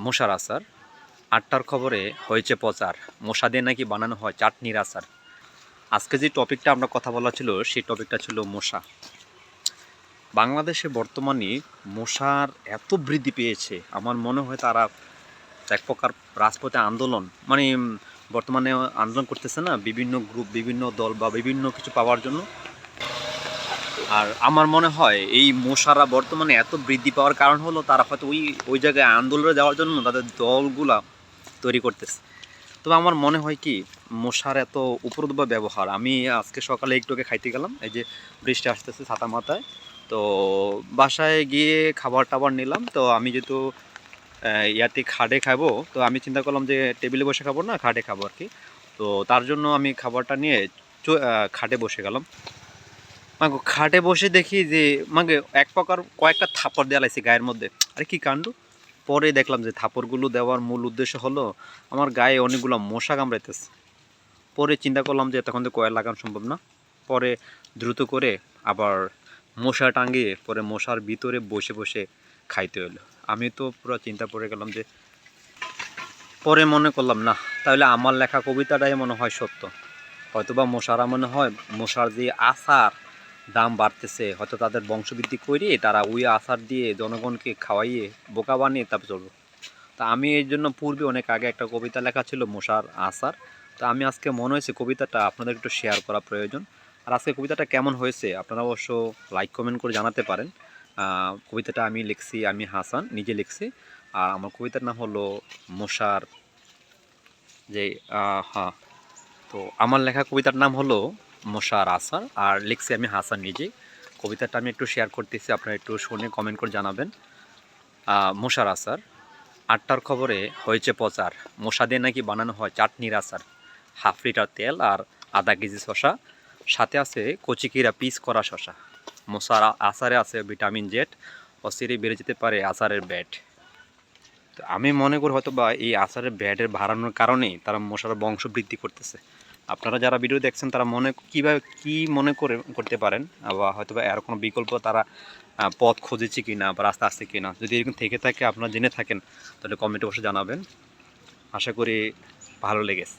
মশার আচার। ৮টার খবরে হয়েছে প্রচার, মশা দিয়ে নাকি বানানো হয় চাটনির আচার। আজকে যে টপিকটা আমরা কথা বলা ছিল সেই টপিকটা ছিল মশা। বাংলাদেশে বর্তমানে মশার এত বৃদ্ধি পেয়েছে, আমার মনে হয় তারা এক প্রকার রাজপথে আন্দোলন বর্তমানে আন্দোলন করতেছে না, বিভিন্ন গ্রুপ, বিভিন্ন দল বা বিভিন্ন কিছু পাওয়ার জন্য। আর আমার মনে হয় এই মশারা বর্তমানে এত বৃদ্ধি পাওয়ার কারণ হলো তারা হয়তো ওই জায়গায় আন্দোলনে যাওয়ার জন্য তাদের দলগুলা তৈরি করতেছে। তবে আমার মনে হয় কি, মশার এত উপদ্রব ব্যবহার, আমি আজকে সকালে একটুকে খাইতে গেলাম, এই যে বৃষ্টি আসতেছে ছাতা মাথায়, তো বাসায় গিয়ে খাবার টাবার নিলাম। তো আমি যেহেতু ইয়াতে খাটে খাবো, তো আমি চিন্তা করলাম যে টেবিলে বসে খাবো না, খাটে খাবো আর কি। তো তার জন্য আমি খাবারটা নিয়ে খাটে বসে গেলাম। মাগো খাটে বসে দেখি যে মাগে এক প্রকার কয়েকটা থাপড় দেওয়া লাগছে গায়ের মধ্যে। আরে কি কাণ্ড! পরে দেখলাম যে থাপড়গুলো দেওয়ার মূল উদ্দেশ্য হলো আমার গায়ে অনেকগুলো মশা কামড়াইতেছে। পরে চিন্তা করলাম যে তখন তো কয়েল লাগানো সম্ভব না। পরে দ্রুত করে আবার মশা টাঙিয়ে পরে মশার ভিতরে বসে বসে খাইতে হলো। আমি তো পুরো চিন্তা পড়ে গেলাম যে, পরে মনে করলাম না, তাহলে আমার লেখা কবিতাটাই মনে হয় সত্য। হয়তোবা মশারা মনে হয় মশার যে আচার দাম বাড়তেছে, হয়তো তাদের বংশবৃদ্ধি করে তারা ওই আচার দিয়ে জনগণকে খাওয়াইয়ে বোকা বানিয়ে তারপর চলবে। তা আমি এর জন্য পূর্বে অনেক আগে একটা কবিতা লেখা ছিল মশার আচার। তা আমি আজকে মনে হয়েছে কবিতাটা আপনাদের একটু শেয়ার করা প্রয়োজন। আর আজকে কবিতাটা কেমন হয়েছে আপনারা অবশ্য লাইক কমেন্ট করে জানাতে পারেন। কবিতাটা আমি লিখছি, আমি হাসান নিজে লিখছি। আর আমার কবিতার নাম হলো মশার যে হ্যাঁ, তো আমার লেখা কবিতার নাম হলো মশার আচার, আর লিখছি আমি হাসান নিজেই। কবিতাটা আমি একটু শেয়ার করতেছি, আপনারা একটু শুনে কমেন্ট করে জানাবেন। মশার আচার। ৮টার খবরে হয়েছে প্রচার, মশা দিয়ে নাকি বানানো হয় চাটনির আচার। 1/2 লিটার তেল আর আধা কেজি শশা, সাথে আছে কচিকিরা পিস করা শশা। মশার আচারে আছে ভিটামিন জেড, অচিরেই বেড়ে যেতে পারে আচারের ব্যাট। তো আমি মনে করি হয়তো বা এই আচারের ব্যাটের বাড়ানোর কারণেই তারা মশার বংশ বৃদ্ধি করতেছে। আপনারা যারা ভিডিও দেখছেন তারা কীভাবে কী মনে করতে পারেন, বা হয়তো বা এর কোনো বিকল্প তারা পথ খুঁজেছে কি না বা রাস্তা আসছে কি না। যদি এরকম থেকে থাকে, আপনারা জেনে থাকেন, তাহলে কমেন্টে বসে জানাবেন। আশা করি ভালো লেগেছে।